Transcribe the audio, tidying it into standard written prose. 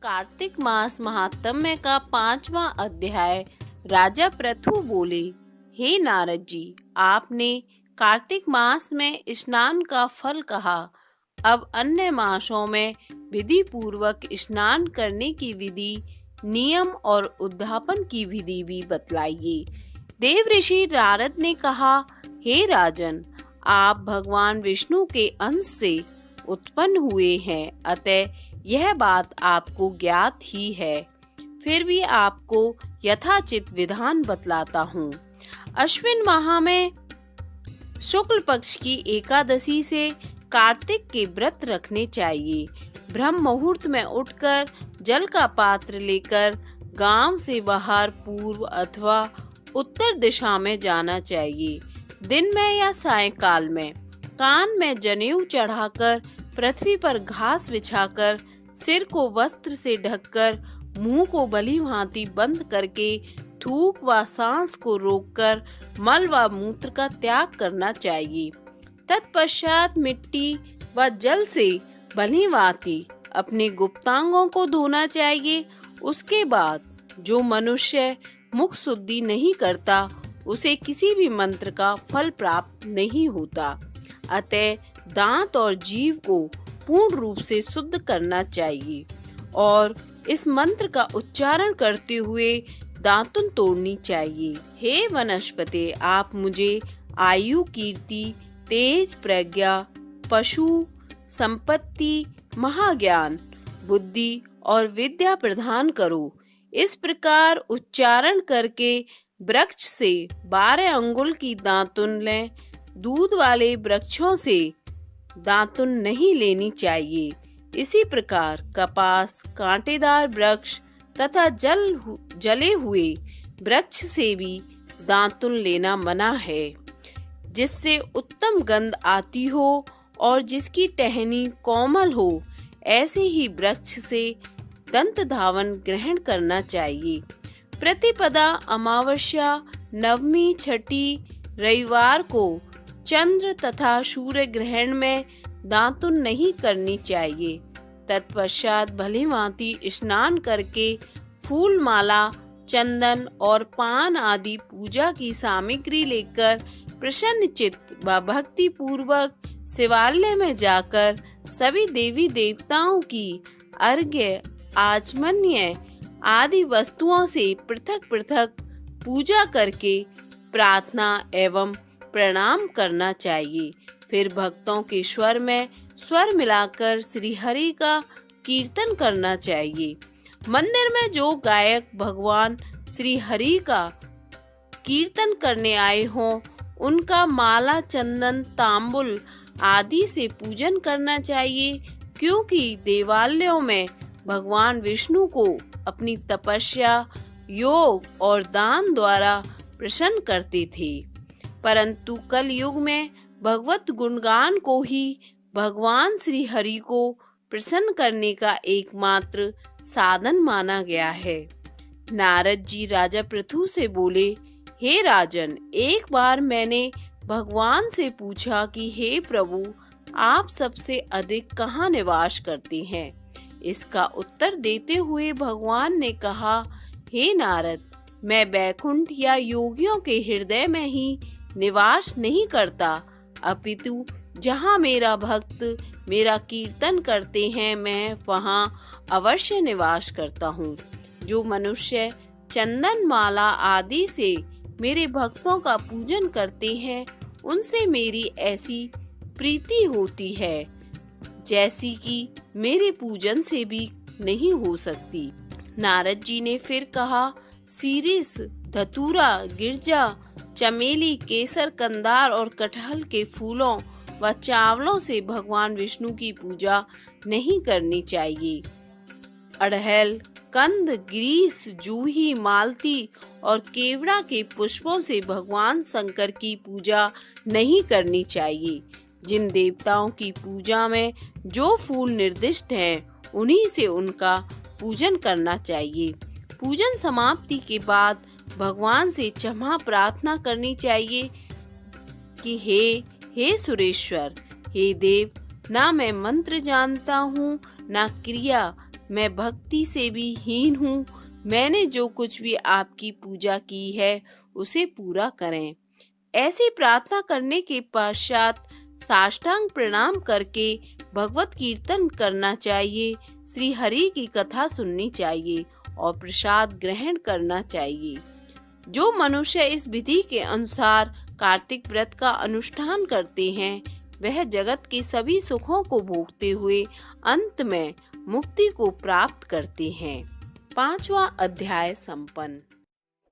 कार्तिक मास महात्म्य का 5वां अध्याय। राजा पृथु बोले, हे नारद जी, आपने कार्तिक मास में स्नान का फल कहा। अब अन्य मासों में विधि पूर्वक स्नान करने की विधि, नियम और उद्यापन की विधि भी बतलाइए। देव ऋषि नारद ने कहा, हे राजन, आप भगवान विष्णु के अंश से उत्पन्न हुए हैं, अतः यह बात आपको ज्ञात ही है। फिर भी आपको यथाचित विधान बतलाता हूँ। अश्विन माह में शुक्ल पक्ष की एकादशी से कार्तिक के व्रत रखने चाहिए। ब्रह्म मुहूर्त में उठकर जल का पात्र लेकर गांव से बाहर पूर्व अथवा उत्तर दिशा में जाना चाहिए। दिन में या सायंकाल में कान में जनेऊ चढ़ाकर, पृथ्वी पर घास बिछाकर, सिर को वस्त्र से ढककर, मुंह को भली भांति बंद करके, थूक व सांस को रोककर मल व मूत्र का त्याग करना चाहिए। तत्पश्चात मिट्टी व जल से भली भांति अपने गुप्तांगों को धोना चाहिए। उसके बाद जो मनुष्य मुख शुद्धि नहीं करता, उसे किसी भी मंत्र का फल प्राप्त नहीं होता। अतः दांत और जीभ को पूर्ण रूप से शुद्ध करना चाहिए और इस मंत्र का उच्चारण करते हुए दांतुन तोड़नी चाहिए। हे वनस्पति, आप मुझे आयु, कीर्ति, तेज, प्रज्ञा, पशु, संपत्ति, महाज्ञान, बुद्धि और विद्या प्रदान करो। इस प्रकार उच्चारण करके वृक्ष से 12 अंगुल की दातुन लें। दूध वाले वृक्षों से दातुन नहीं लेनी चाहिए। इसी प्रकार कपास, कांटेदार वृक्ष तथा जले हुए वृक्ष से भी दातुन लेना मना है। जिससे उत्तम गंध आती हो और जिसकी टहनी कोमल हो, ऐसे ही वृक्ष से दंत धावन ग्रहण करना चाहिए। प्रतिपदा, अमावस्या, नवमी, छठी, रविवार को चंद्र तथा सूर्य ग्रहण में दातुन नहीं करनी चाहिए। तत्पश्चात भली भांति स्नान करके फूल माला, चंदन और पान आदि पूजा की सामग्री लेकर प्रसन्न चित्त व भक्ति पूर्वक शिवालय में जाकर सभी देवी देवताओं की अर्घ्य, आचमन्य आदि वस्तुओं से पृथक पृथक पूजा करके प्रार्थना एवं प्रणाम करना चाहिए। फिर भक्तों के स्वर में स्वर मिलाकर श्री हरि का कीर्तन करना चाहिए। मंदिर में जो गायक भगवान श्री हरि का कीर्तन करने आए हों, उनका माला, चंदन, तांबुल आदि से पूजन करना चाहिए, क्योंकि देवालयों में भगवान विष्णु को अपनी तपस्या, योग और दान द्वारा प्रसन्न करते थे। परंतु कल युग में भगवत गुणगान को ही भगवान श्री हरि को प्रसन्न करने का एकमात्र साधन माना गया है। नारद जी राजा पृथु से बोले, हे राजन, एक बार मैंने भगवान से पूछा कि हे प्रभु, आप सबसे अधिक कहाँ निवास करते हैं? इसका उत्तर देते हुए भगवान ने कहा, हे नारद, मैं बैकुंठ या योगियों के हृदय में ही निवास नहीं करता, अपितु जहाँ मेरा भक्त मेरा कीर्तन करते हैं, मैं वहाँ अवश्य निवास करता हूँ। जो मनुष्य चंदन, माला आदि से मेरे भक्तों का पूजन करते हैं, उनसे मेरी ऐसी प्रीति होती है जैसी कि मेरे पूजन से भी नहीं हो सकती। नारद जी ने फिर कहा, सीरिस, धतूरा, गिरजा, चमेली, केसर, कंदार और कटहल के फूलों व चावलों से भगवान विष्णु की पूजा नहीं करनी चाहिए। अड़हल, कंद, ग्रीस, जूही, मालती और केवड़ा के पुष्पों से भगवान शंकर की पूजा नहीं करनी चाहिए। जिन देवताओं की पूजा में जो फूल निर्दिष्ट हैं, उन्हीं से उनका पूजन करना चाहिए। पूजन समाप्ति के बाद भगवान से क्षमा प्रार्थना करनी चाहिए कि हे सुरेश्वर, हे देव, ना मैं मंत्र जानता हूँ, ना क्रिया, मैं भक्ति से भी हीन हूँ। मैंने जो कुछ भी आपकी पूजा की है उसे पूरा करें। ऐसी प्रार्थना करने के पश्चात साष्टांग प्रणाम करके भगवत कीर्तन करना चाहिए, श्री हरि की कथा सुननी चाहिए और प्रसाद ग्रहण करना चाहिए। जो मनुष्य इस विधि के अनुसार कार्तिक व्रत का अनुष्ठान करते हैं वह जगत के सभी सुखों को भोगते हुए अंत में मुक्ति को प्राप्त करते हैं। 5वां अध्याय संपन्न।